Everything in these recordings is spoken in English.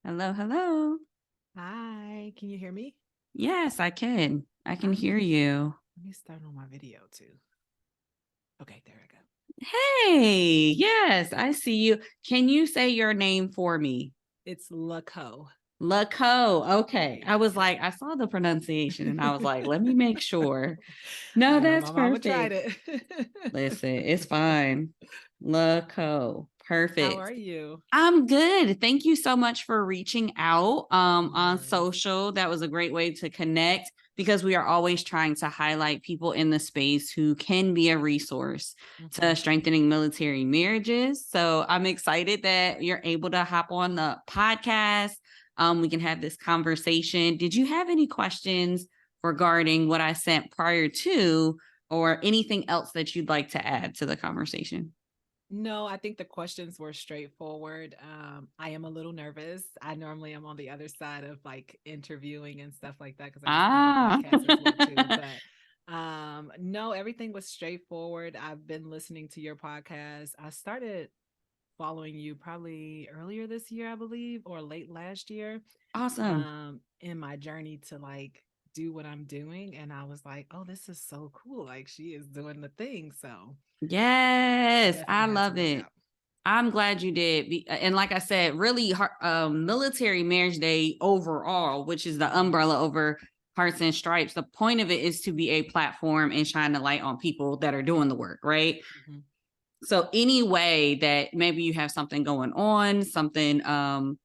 Hello, hello. Hi, can you hear me? Yes, I can. I can I'm hear you. Let me start on my video too. Okay, there I go. Hey, yes, I see you. Can you say your name for me? It's LeCo. LeCo. Okay. I was Yep. like, I saw the pronunciation and I was like, let me make sure. No, Yeah, that's my mama tried perfect. it. Listen, it's fine. LeCo. How Perfect. are you? I'm good. Thank you so much for reaching out No on worries. social. That was a great way to connect because we are always trying to highlight people in the space who can be a resource to Mhm. strengthening military marriages. So I'm excited that you're able to hop on the podcast. We can have this conversation. Did you have any questions regarding what I sent prior to, or anything else that you'd like to add to the conversation? No, I think the questions were straightforward. I am a little nervous. I normally am on the other side of like interviewing and stuff like that because I used to have a Ah. podcast as well too. But no, everything was straightforward. I've been listening to your podcast. I started following you probably earlier this year, I believe, or late last year, Awesome. in my journey to like do what I'm doing. And I was like, oh, this is so cool. Like she is doing the thing. So Yes, I definitely had to love work it. out. I'm glad you did. And like I said, really, Military Marriage Day overall, which is the Mhm. umbrella over Hearts and Stripes, the point of it is to be a platform and shine the light on people that are doing the work, right? Mhm. So any way that maybe you have something going on, something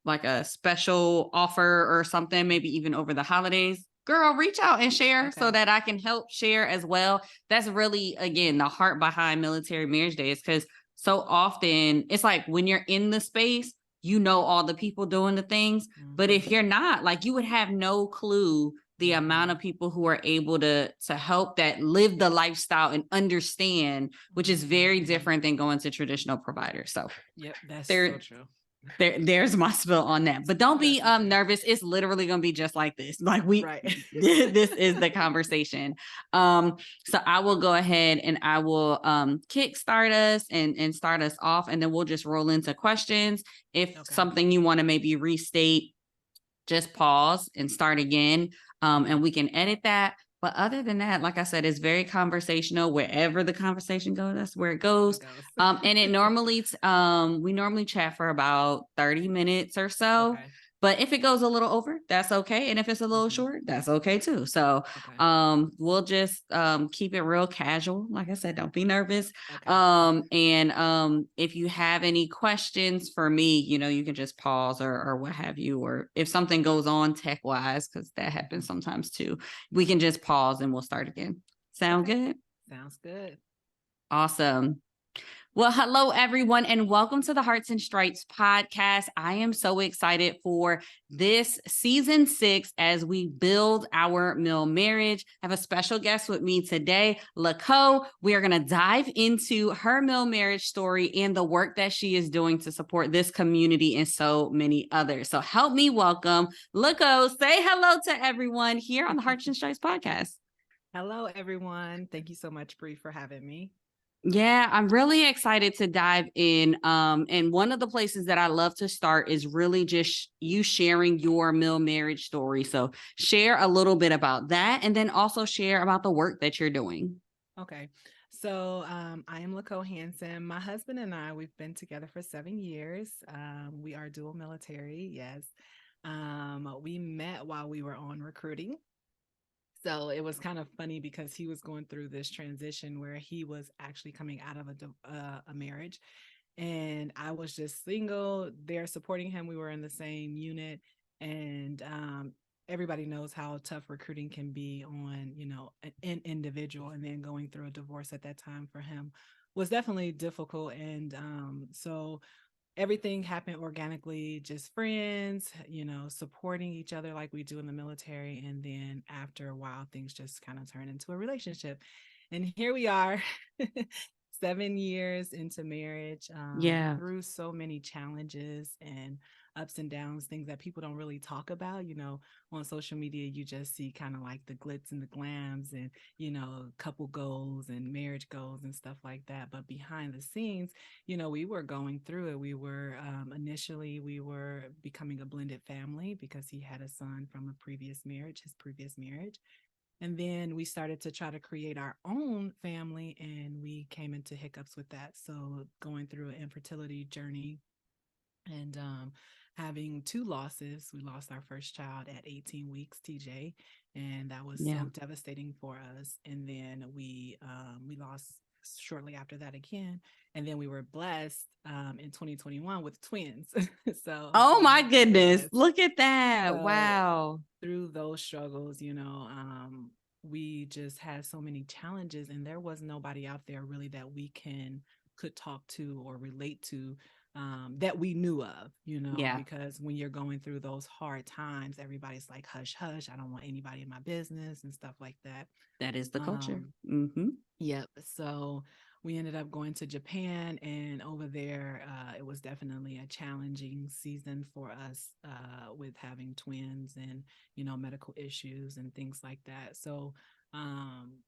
like a special offer or something, maybe even over the holidays, girl, reach out and share so Okay. that I can help share as well. That's really, again, the heart behind Military Marriage Day, is because so often it's like when you're in the space, you know all the people doing the things. But if Mhm. you're not, like, you would have no clue the amount Mhm. of people who are able to help, that live the lifestyle and understand, which is very Mhm. different than going to traditional providers. So Yep, that's so there, true. there's my spill on that. But don't be That's okay. nervous. It's literally gonna be just like this. Like, we Right. this is the conversation. So I will go ahead and I will kickstart us and start us off, and then we'll just roll into questions. If Okay. something you want to maybe restate, just pause and start again, and Okay. we can edit that. But other than that, like I said, it's very conversational. Wherever the conversation goes, that's where it That's where goes. it goes. And it normally, we normally chat for about 30 minutes or so. Okay. But if it goes a little over, that's okay. And if it's a little Mhm. short, that's okay too. So Okay. we'll just keep it real casual. Like I said, don't be nervous. Okay. And if you have any questions for me, you can just pause or what have you, or if something goes on tech wise, because that happens Mhm. sometimes too, we can just pause and we'll start again. Sound Okay. good? Sounds good. Awesome. Well, hello, everyone, and welcome to the Hearts and Stripes podcast. I am so excited for this season 6 as we build our mill marriage. I have a special guest with me today, LeCo. We are going to dive into her mill marriage story and the work that she is doing to support this community and so many others. So help me welcome LeCo. Say hello to everyone here on the Hearts and Stripes podcast. Hello, everyone. Thank you so much, Bree, for having me. Yeah, I'm really excited to dive in. And one of the places that I love to start is really just you sharing your mill marriage story. So share a little bit about that, and then also share about the work that you're doing. Okay. So I am LeCo Hanson. My husband and I, we've been together for 7 years. We are dual military. Yes. We met while we were on recruiting. So it was kind of funny because he was going through this transition where he was actually coming out of a marriage, and I was just single there supporting him. We were in the same unit, and everybody knows how tough recruiting can be on, an individual, and then going through a divorce at that time for him was definitely difficult. And so everything happened organically, just friends, supporting each other like we do in the military. And then after a while, things just kind of turn into a relationship. And here we are, 7 years into marriage, Yeah. through so many challenges and ups and downs, things that people don't really talk about. On social media, you just see kind of like the glitz and the glams and, couple goals and marriage goals and stuff like that. But behind the scenes, we were going through it. We were, initially, we were becoming a blended family because he had a son from a previous marriage, his previous marriage. And then we started to try to create our own family, and we came into hiccups with that. So going through an infertility journey and having 2 losses. We lost our first child at 18 weeks, TJ, and that was Yeah. so devastating for us. And then we lost shortly after that again, and then we were blessed in 2021 with twins. So Oh my goodness. yes. Look at that. So Wow. through those struggles, we just had so many challenges, and there was nobody out there really that we could talk to or relate to, that we knew of, Yeah. because when you're going through those hard times, everybody's like, hush, hush, I don't want anybody in my business and stuff like that. That is the culture. Um, Yep. So we ended up going to Japan, and over there, it was definitely a challenging season for us, with having twins and, medical issues and things like that. So um,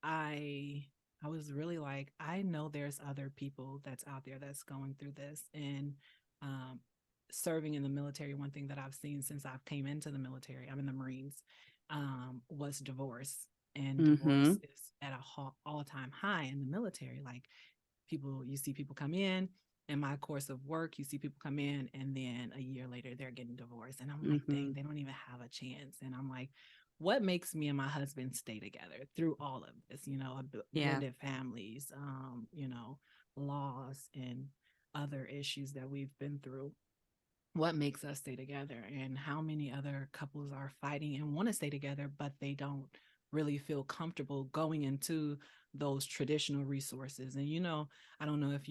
I I was really like, I know there's other people that's out there that's going through this. And um, serving in the military, one thing that I've seen since I've came into the military, I'm in the Marines, was divorce. And Mm-hmm. divorce is at a all-time high in the military. Like, you see people come in my course of work, you see people come in, and then a year later they're getting divorced. And I'm like, Mm-hmm. dang, they don't even have a chance. And I'm like, what makes me and my husband stay together through all of this, Yeah. blended families, loss and other issues that we've been through? What makes us stay together? And how many other couples are fighting and want to stay together, but they don't really feel comfortable going into those traditional resources? And I don't know if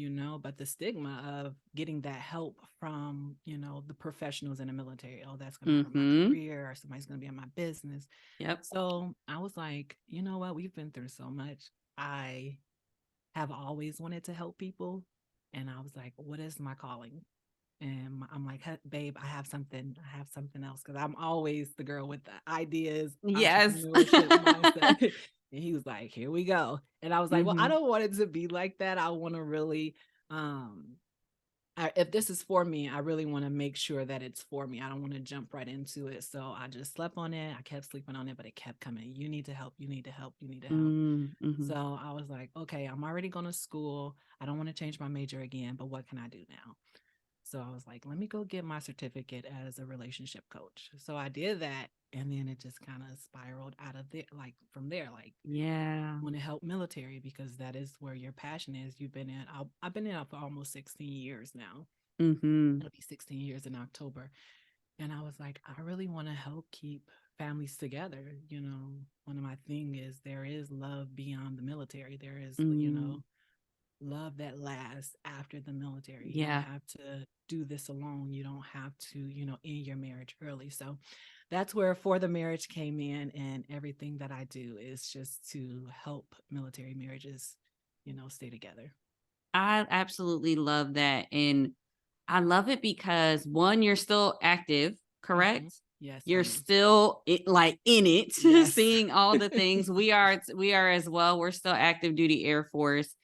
but the stigma of getting that help from the professionals in the military, oh, that's going to hurt my Mm-hmm. career, or somebody's going to be in my business. Yep. So I was like, you know what, we've been through so much. I have always wanted to help people, and I was like, what is my calling? And I'm like, hey, babe, I have something else, because I'm always the girl with the ideas, Yes. entrepreneurship mindset. And he was like, here we go. And I was like, well, I Mm-hmm. don't want it to be like that. I want to really, if this is for me, I really want to make sure that it's for me. I don't want to jump right into it. So I just slept on it. I kept sleeping on it, but it kept coming. You need to help. You need to help. You need to help. Mm-hmm. So I was like, okay, I'm already going to school. I don't want to change my major again, but what can I do now? So I was like, let me go get my certificate as a relationship coach. So I did that. And then it just kind of spiraled out of there, like from there, like, Yeah. want to help military because that is where your passion is. I've been in it for almost 16 years now. Mm-hmm. It'll be 16 years in October. And I was like, I really want to help keep families together. One of my thing is there is love beyond the military. There is, Mm. love that lasts after the military. You don't Yeah. have to do this alone. You don't have to, end your marriage early. So that's where For the Marriage came in. And everything that I do is just to help military marriages, stay together. I absolutely love that. And I love it because one, you're still active, Mm-hmm. correct? Yes, I You're am. still like in it, Yes. seeing all the things. We are as well. We're still active duty Air Force.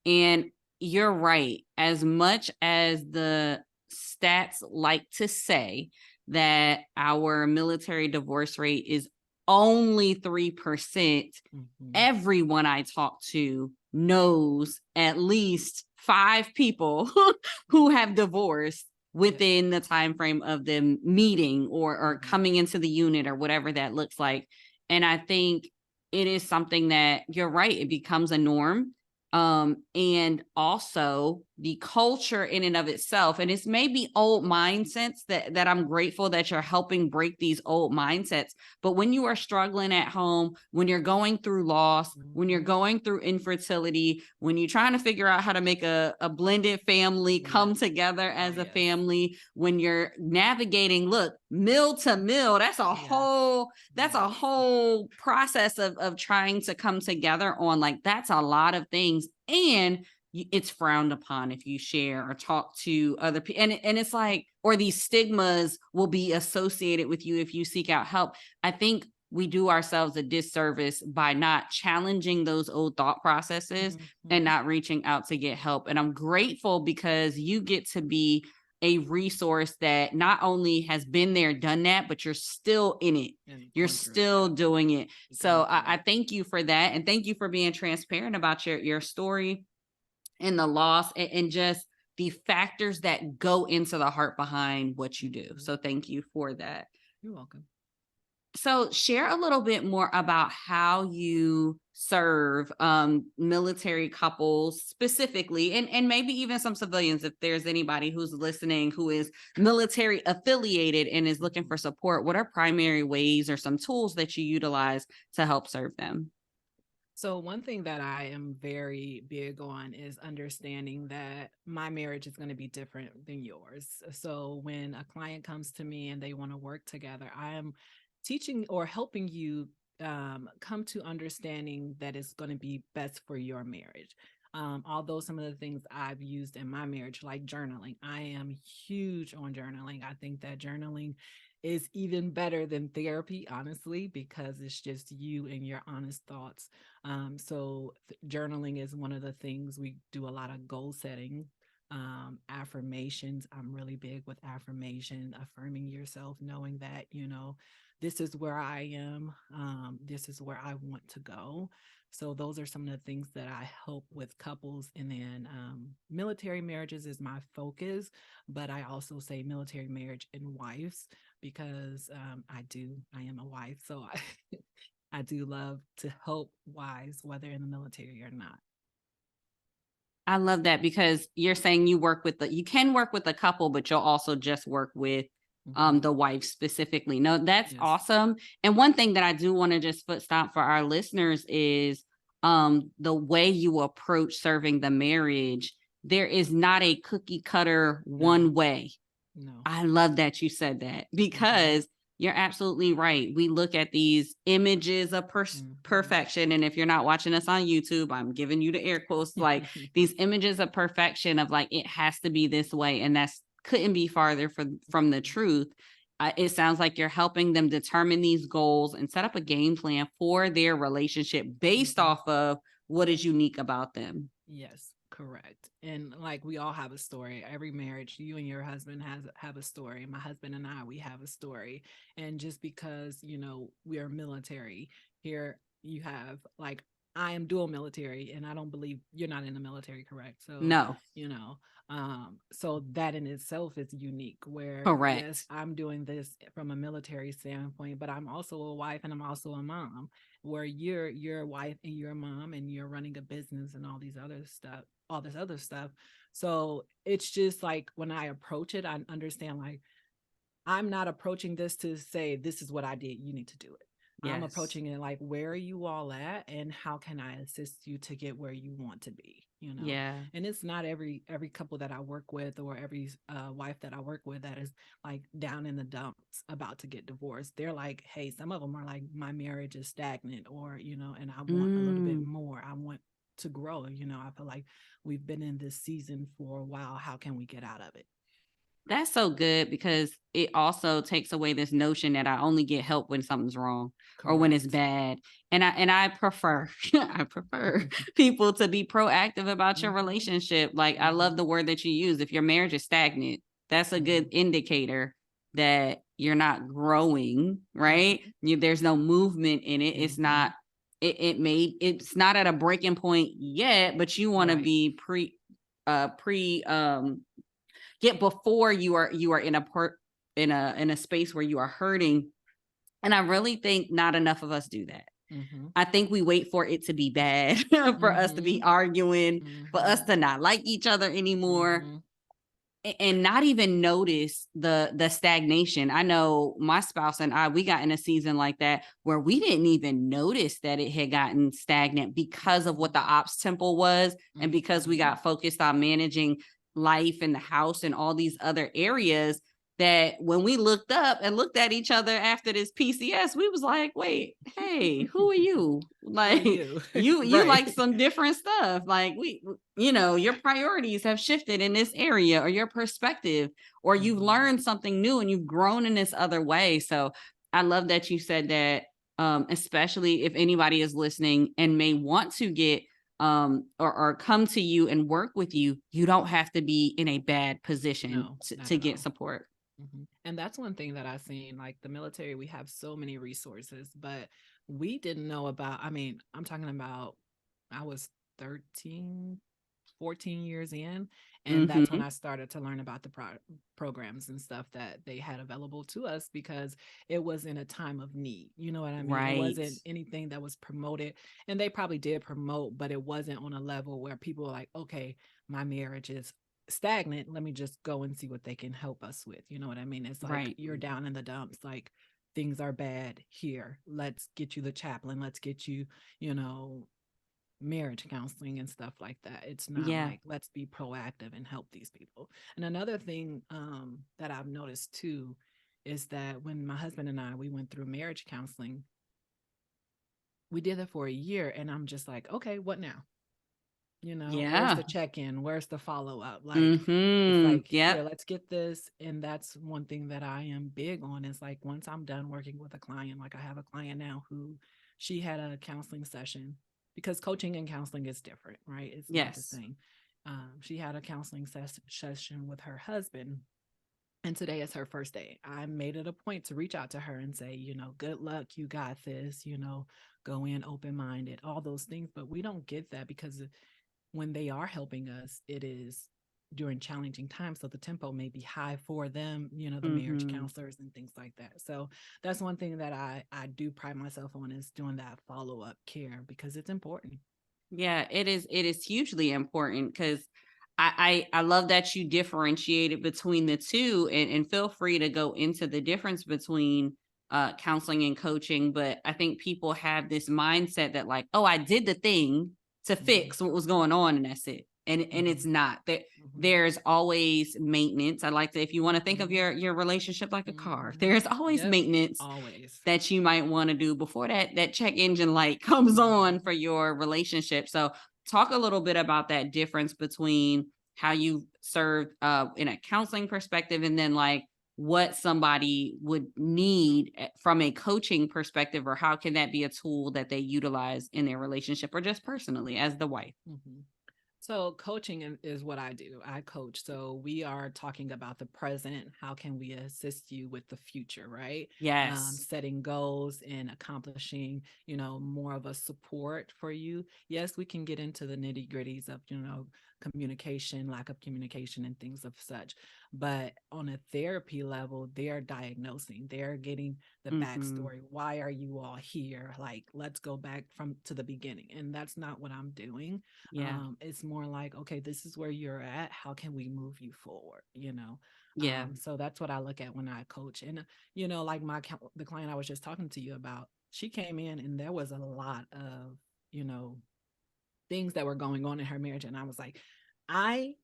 And you're right. As much as the stats like to say that our military divorce rate is only 3%, Mm-hmm. everyone I talk to knows at least 5 people who have divorced Yep. within the time frame of them meeting or Mm-hmm. coming into the unit or whatever that looks like. And I think it is something that you're right, it becomes a norm. And also the culture in and of itself. And it's maybe old mindsets that I'm grateful that you're helping break these old mindsets. But when you are struggling at home, when you're going through loss, when you're going through infertility, when you're trying to figure out how to make a blended family come together as a family, when you're navigating, look, meal to meal, that's a whole process of trying to come together on, like, that's a lot of things. And it's frowned upon if you share or talk to other people. And it's like, or these stigmas will be associated with you if you seek out help. I think we do ourselves a disservice by not challenging those old thought processes and not reaching out to get help. And I'm grateful because you get to be a resource that not only has been there, done that, but you're still in it. You're still doing it. So I thank you for that. And thank you for being transparent about your story and the loss and just the factors that go into the heart behind what you do. So thank you for that. You're welcome. So share a little bit more about how you serve military couples specifically, and maybe even some civilians, if there's anybody who's listening who is military affiliated and is looking for support. What are primary ways or some tools that you utilize to help serve them? So one thing that I am very big on is understanding that my marriage is going to be different than yours. So when a client comes to me and they want to work together, I am teaching or helping you come to understanding that it's going to be best for your marriage. Although some of the things I've used in my marriage, like journaling, I am huge on journaling. I think that journaling is even better than therapy, honestly, because it's just you and your honest thoughts. So journaling is one of the things. We do a lot of goal setting, affirmations. I'm really big with affirmation, affirming yourself, knowing that, this is where I am. This is where I want to go. So those are some of the things that I help with couples. And then military marriages is my focus, but I also say military marriage and wives because I am a wife. So I do love to help wives, whether in the military or not. I love that because you're saying you can work with a couple, but you'll also just work with the wife specifically. No, that's awesome. And one thing that I do want to just foot stomp for our listeners is the way you approach serving the marriage. There is not a cookie cutter one way. No. I love that you said that because you're absolutely right. We look at these images of perfection. And if you're not watching us on YouTube, I'm giving you the air quotes, like these images of perfection of like, it has to be this way. And that's couldn't be farther from the truth. It sounds like you're helping them determine these goals and set up a game plan for their relationship based off of what is unique about them. Yes, correct. And like we all have a story. Every marriage, you and your husband have a story. My husband and I, we have a story. And just because, we are military here, you have like, I am dual military and I don't believe you're not in the military, correct? So, no, so that in itself is unique where correct. Yes, I'm doing this from a military standpoint, but I'm also a wife and I'm also a mom where you're a wife and you're a mom and you're running a business and all this other stuff. So it's just like when I approach it, I understand like, I'm not approaching this to say, this is what I did. You need to do it. Yes. I'm approaching it like, where are you all at and how can I assist you to get where you want to be? Yeah. And it's not every couple that I work with or every wife that I work with that is like down in the dumps about to get divorced. They're like, hey, some of them are like, my marriage is stagnant or, and I want a little bit more. I want to grow. I feel like we've been in this season for a while. How can we get out of it? That's so good because it also takes away this notion that I only get help when something's wrong. Correct. Or when it's bad. And I prefer people to be proactive about your relationship. Like I love the word that you use. If your marriage is stagnant, that's a good indicator that you're not growing, right? There's no movement in it. It's not it's not at a breaking point yet, but you want to be get before you are in a space where you are hurting. And I really think not enough of us do that. I think we wait for it to be bad for us to be arguing, for us to not like each other anymore. And not even notice the stagnation. I know my spouse and I, we got in a season like that where we didn't even notice that it had gotten stagnant because of what the ops tempo was, and because we got focused on managing life and the house and all these other areas, that when we looked up and looked at each other after this PCS, we was like, wait, hey, who are you? Like, you like some different stuff. Like, your priorities have shifted in this area, or your perspective, or you've learned something new and you've grown in this other way. So I love that you said that, especially if anybody is listening and may want to get or come to you and work with you, you don't have to be in a bad position to get support. And that's one thing that I've seen, like the military, we have so many resources, but we didn't know about, I'm talking about, I was 13, 14 years in, and that's when I started to learn about the programs and stuff that they had available to us, because it was in a time of need. You know what I mean? Right. It wasn't anything that was promoted, and they probably did promote, but it wasn't on a level where people were like, okay, my marriage is stagnant, let me just go and see what they can help us with. You know what I mean? It's like you're down in the dumps, like things are bad here, let's get you the chaplain, let's get you, marriage counseling and stuff like that. It's not like, let's be proactive and help these people. And another thing that I've noticed too is that when my husband and I, we went through marriage counseling, we did it for a year, and I'm just like, okay, what now? Where's the check-in? Where's the follow-up? Like, it's like, here, let's get this. And that's one thing that I am big on, is like, once I'm done working with a client, like I have a client now who, she had a counseling session, because coaching and counseling is different, right? It's not the same. She had a counseling session with her husband, and today is her first day. I made it a point to reach out to her and say, good luck, you got this, go in open-minded, all those things. But we don't get that, because when they are helping us, it is during challenging times. So the tempo may be high for them, the marriage counselors and things like that. So that's one thing that I do pride myself on, is doing that follow-up care, because it's important. Yeah, it is hugely important, because I love that you differentiated between the two, and feel free to go into the difference between counseling and coaching. But I think people have this mindset that, like, oh, I did the thing to fix what was going on, and that's it. And it's not that. There's always maintenance. I like to, if you want to think of your relationship like a car, there's always maintenance that you might want to do before that check engine light comes on for your relationship. So talk a little bit about that difference between how you served in a counseling perspective, and then like what somebody would need from a coaching perspective, or how can that be a tool that they utilize in their relationship, or just personally as the wife. So coaching is what I do. I coach. So we are talking about the present. How can we assist you with the future, right? Yes. Setting goals and accomplishing, more of a support for you. Yes, we can get into the nitty gritties of, communication, lack of communication and things of such. But on a therapy level, they're diagnosing, they're getting the backstory. Why are you all here? Like, let's go back to the beginning. And that's not what I'm doing. It's more like, okay, this is where you're at. How can we move you forward? So that's what I look at when I coach. And, like the client I was just talking to you about, she came in and there was a lot of, things that were going on in her marriage. And I was like, I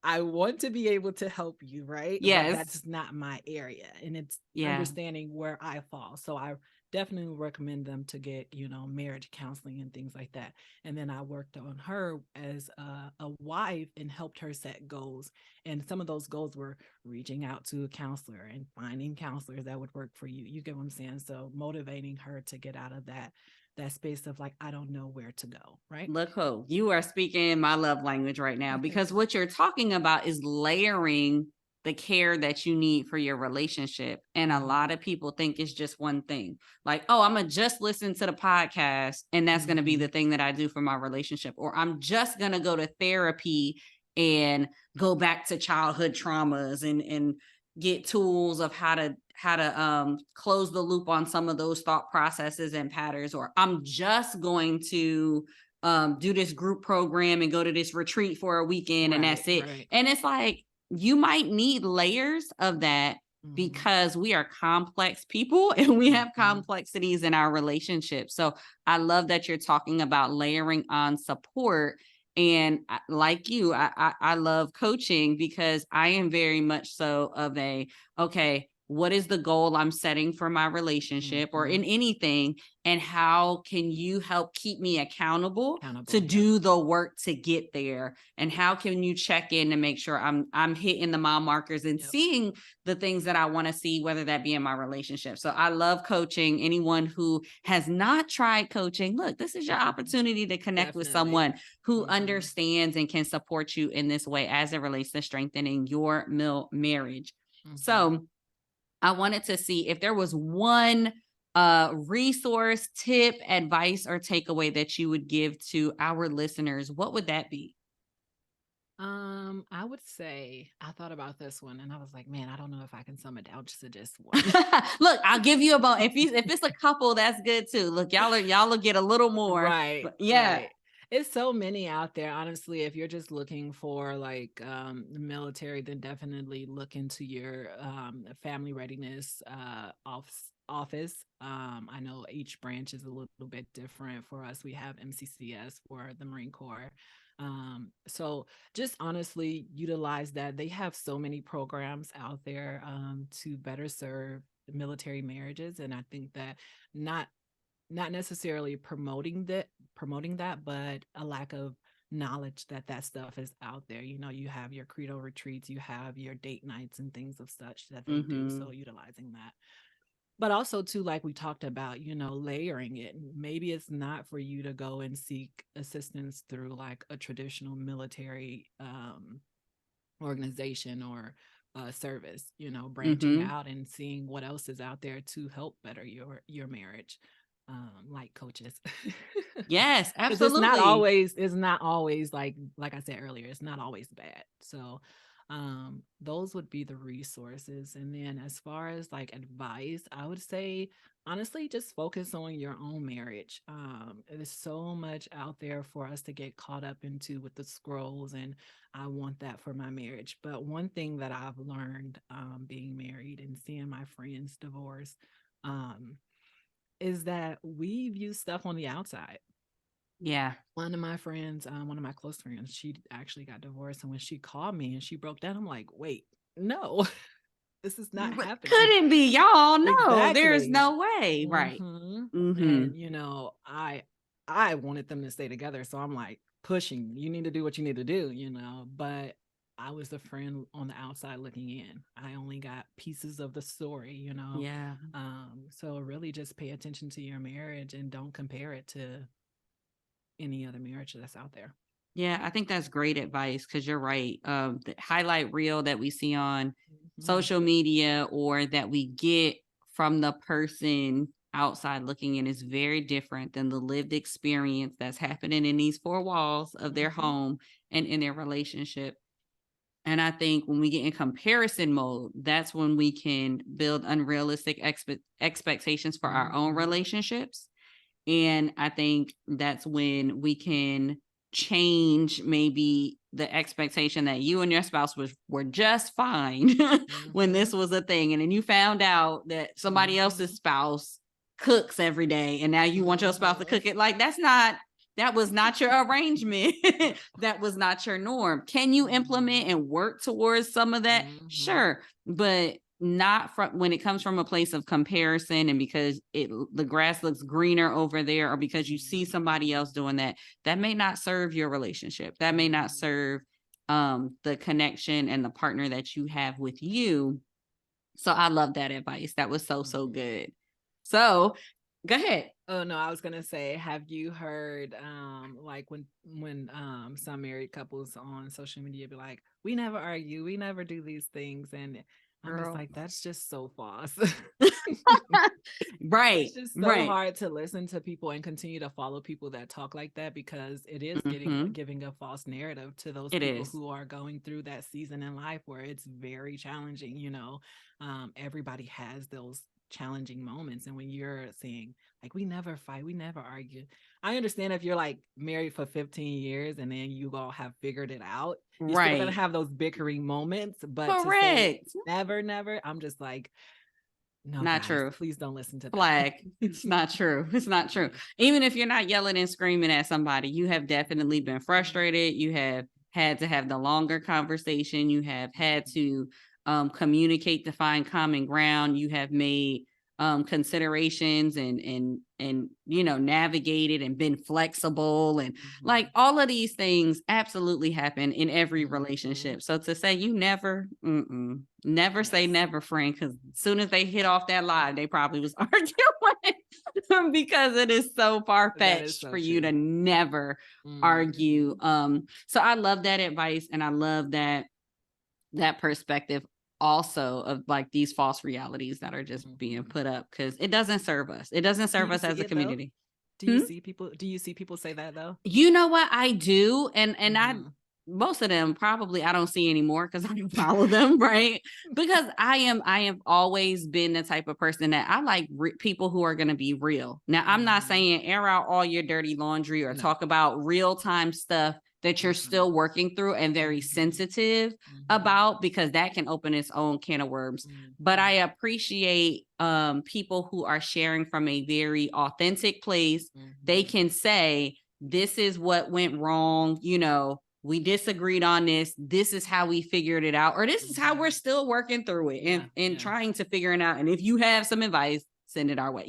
want to be able to help you, right? Yes. But that's not my area. And it's understanding where I fall. So I definitely recommend them to get, marriage counseling and things like that. And then I worked on her as a wife and helped her set goals. And some of those goals were reaching out to a counselor and finding counselors that would work for you. You get what I'm saying? So motivating her to get out of that space of like, I don't know where to go, right? LeCo, you are speaking my love language right now, because what you're talking about is layering the care that you need for your relationship. And a lot of people think it's just one thing. Like, oh, I'm going to just listen to the podcast, and that's going to be the thing that I do for my relationship. Or I'm just going to go to therapy and go back to childhood traumas and get tools of how to close the loop on some of those thought processes and patterns, or I'm just going to do this group program and go to this retreat for a weekend and that's it. Right. And it's like, you might need layers of that because we are complex people and we have complexities in our relationships. So I love that you're talking about layering on support. And like you, I love coaching because I am very much so of a, okay, what is the goal I'm setting for my relationship or in anything? And how can you help keep me accountable to do the work to get there? And how can you check in to make sure I'm hitting the mile markers and seeing the things that I want to see, whether that be in my relationship? So I love coaching. Anyone who has not tried coaching, look, this is your opportunity to connect with someone who understands and can support you in this way as it relates to strengthening your marriage. So I wanted to see if there was one resource, tip, advice, or takeaway that you would give to our listeners. What would that be? I would say I thought about this one and I was like, man, I don't know if I can sum it down just to just one. Look, I'll give you about if it's a couple, that's good too. Look, y'all will get a little more. Right. Yeah. Right. It's so many out there. Honestly, if you're just looking for like the military, then definitely look into your family readiness office. I know each branch is a little bit different. For us, we have MCCS for the Marine Corps. So just honestly utilize that. They have so many programs out there to better serve military marriages. And I think that not necessarily promoting that, but a lack of knowledge that stuff is out there. You know, you have your credo retreats, you have your date nights and things of such that they do. So utilizing that. But also too, like we talked about, you know, layering it. Maybe it's not for you to go and seek assistance through like a traditional military organization or service, you know, branching out and seeing what else is out there to help better your marriage. Like coaches. Yes, absolutely. It's not always like I said earlier, it's not always bad. So those would be the resources. And then as far as like advice, I would say honestly just focus on your own marriage. There's so much out there for us to get caught up into with the scrolls, and I want that for my marriage. But one thing that I've learned being married and seeing my friends divorce is that we view stuff on the outside. Yeah. One of my friends, one of my close friends, she actually got divorced. And when she called me and she broke down, I'm like, wait, no, this is not happening. Couldn't be, y'all. No, Exactly. There's no way. Right. And, you know, I wanted them to stay together. So I'm like pushing, you need to do what you need to do, you know, but I was the friend on the outside looking in. I only got pieces of the story, you know? Yeah. So really just pay attention to your marriage and don't compare it to any other marriage that's out there. Yeah, I think that's great advice because you're right. The highlight reel that we see on social media or that we get from the person outside looking in is very different than the lived experience that's happening in these four walls of their home and in their relationship. And I think when we get in comparison mode, that's when we can build unrealistic expectations for our own relationships. And I think that's when we can change maybe the expectation that you and your spouse were just fine when this was a thing. And then you found out that somebody else's spouse cooks every day. And now you want your spouse to cook it. Like that was not your arrangement. That was not your norm. Can you implement and work towards some of that? Sure. But not from when it comes from a place of comparison and because the grass looks greener over there, or because you see somebody else doing that may not serve your relationship. That may not serve the connection and the partner that you have with you. So I love that advice. That was so good. So go ahead. Oh no, I was gonna say, have you heard like when some married couples on social media be like, we never argue, we never do these things, and I'm just like, that's just so false. Right. It's just so Right. hard to listen to people and continue to follow people that talk like that, because it is Mm-hmm. giving a false narrative to those It people is. who are going through that season in life where it's very challenging. Everybody has those challenging moments, and when you're saying like, we never fight, we never argue, I understand if you're like married for 15 years and then you all have figured it out, you're still gonna Right. have those bickering moments, but to say Correct. never, I'm just like, no, Not guys, true. please don't listen to that. Flag. It's not true. It's not true. Yeah. Even if you're not yelling and screaming at somebody, you have definitely been frustrated. You have had to have the longer conversation. You have had to communicate to find common ground. You have made considerations and navigated and been flexible, and like all of these things absolutely happen in every relationship. So to say you never say Yes. never, friend, because as soon as they hit off that live, they probably was arguing because it is so That is far-fetched so for you to true. never argue. So I love that advice, and I love that perspective also of like these false realities that are just being put up, because it doesn't serve us. It doesn't Do serve you us as see a it though? community. Do you Hmm? see people say that though? You know what? I do. And I Mhm. most of them probably I don't see anymore because I don't follow them, right? Because I have always been the type of person that I like people who are going to be real. Now, I'm not saying air out all your dirty laundry or No. talk about real-time stuff that you're still working through and very sensitive about, because that can open its own can of worms. But I appreciate people who are sharing from a very authentic place. They can say, this is what went wrong, we disagreed on this. This is how we figured it out, or this is how we're still working through it and trying to figure it out. And if you have some advice, send it our way.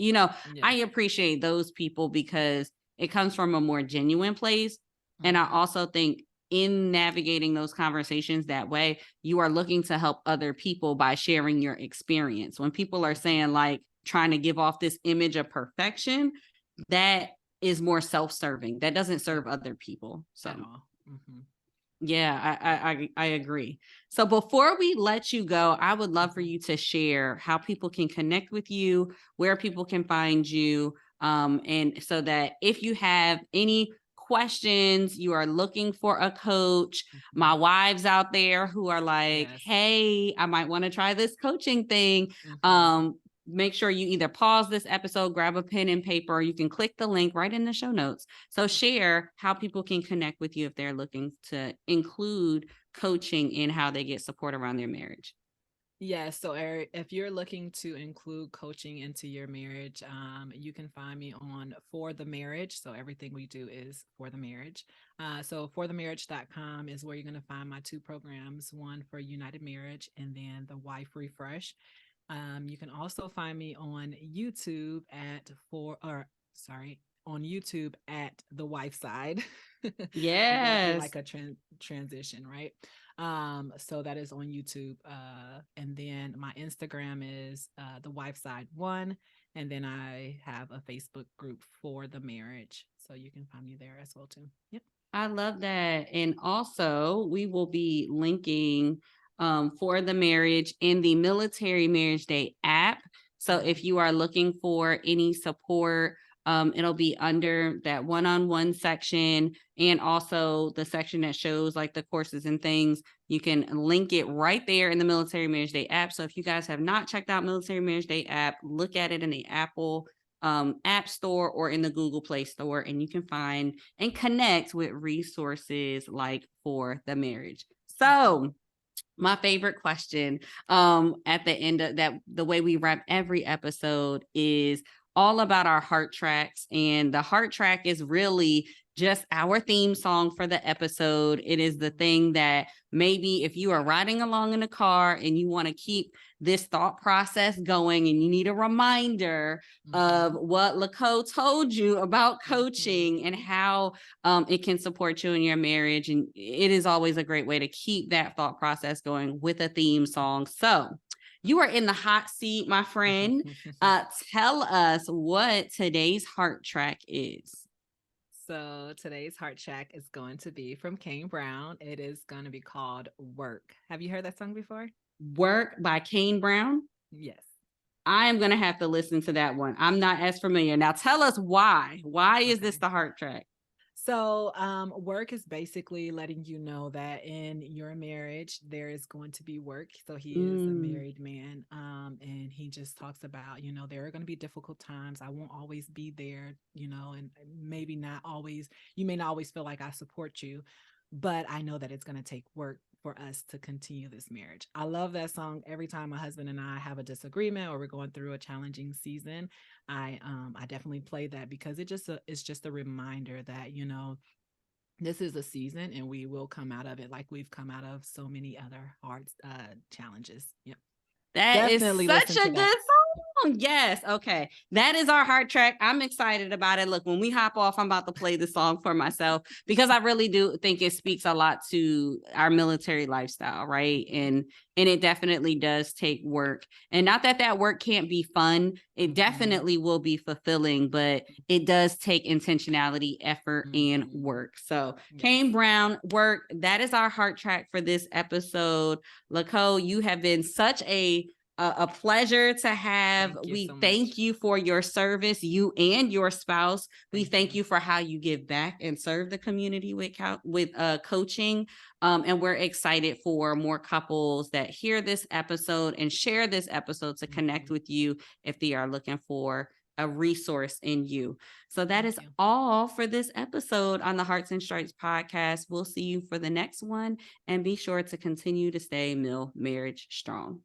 I appreciate those people because it comes from a more genuine place. And I also think in navigating those conversations that way, you are looking to help other people by sharing your experience. When people are saying like trying to give off this image of perfection, that is more self-serving. That doesn't serve other people. So yeah, I agree. So before we let you go, I would love for you to share how people can connect with you, where people can find you, and so that if you have any questions, you are looking for a coach, my wives out there who are like, hey, I might want to try this coaching thing. Make sure you either pause this episode, grab a pen and paper, or you can click the link right in the show notes. So share how people can connect with you if they're looking to include coaching in how they get support around their marriage. Yes. So Eric, if you're looking to include coaching into your marriage, you can find me on For the Marriage. So everything we do is for the marriage. So forthemarriage.com is where you're going to find my two programs, one for United Marriage and then the Wife Refresh. You can also find me on YouTube on YouTube at The Wife Side. Yes. Like a transition, right? So that is on YouTube. And then my Instagram is The Wife Side 1. And then I have a Facebook group For the Marriage. So you can find me there as well too. Yep. I love that. And also we will be linking For the Marriage in the Military Marriage Day app. So if you are looking for any support, it'll be under that one-on-one section, and also the section that shows like the courses and things. You can link it right there in the Military Marriage Day app. So if you guys have not checked out Military Marriage Day app, look at it in the Apple App Store or in the Google Play Store, and you can find and connect with resources like For the Marriage. So my favorite question at the end of that, the way we wrap every episode, is all about our heart tracks. And the heart track is really just our theme song for the episode. It is the thing that maybe if you are riding along in a car and you want to keep this thought process going and you need a reminder of what LeCo told you about coaching and how it can support you in your marriage. And it is always a great way to keep that thought process going with a theme song. So you are in the hot seat, my friend. Tell us what today's heart track is. So today's heart track is going to be from Kane Brown. It is going to be called Work. Have you heard that song before? Work by Kane Brown? Yes. I am going to have to listen to that one. I'm not as familiar. Now tell us why. Why is this the heart track? So, work is basically letting you know that in your marriage, there is going to be work. So he is a married man. And he just talks about, there are going to be difficult times. I won't always be there, and maybe not always, you may not always feel like I support you, but I know that it's going to take work for us to continue this marriage. I love that song. Every time my husband and I have a disagreement or we're going through a challenging season, I definitely play that because it's just a reminder that this is a season and we will come out of it like we've come out of so many other hard challenges. Yep. That Definitely is such listen a to good that. song. Yes. Okay. That is our heart track. I'm excited about it. Look, when we hop off, I'm about to play the song for myself because I really do think it speaks a lot to our military lifestyle, right? And it definitely does take work. And not that that work can't be fun. It definitely will be fulfilling, but it does take intentionality, effort, and work. So Kane Brown, work. That is our heart track for this episode. LeCo, you have been such a pleasure to have. We thank you for your service, you and your spouse. We thank you for how you give back and serve the community with coaching. And we're excited for more couples that hear this episode and share this episode to connect with you if they are looking for a resource in you. So that is all for this episode on the Hearts and Stripes podcast. We'll see you for the next one, and be sure to continue to stay marriage strong.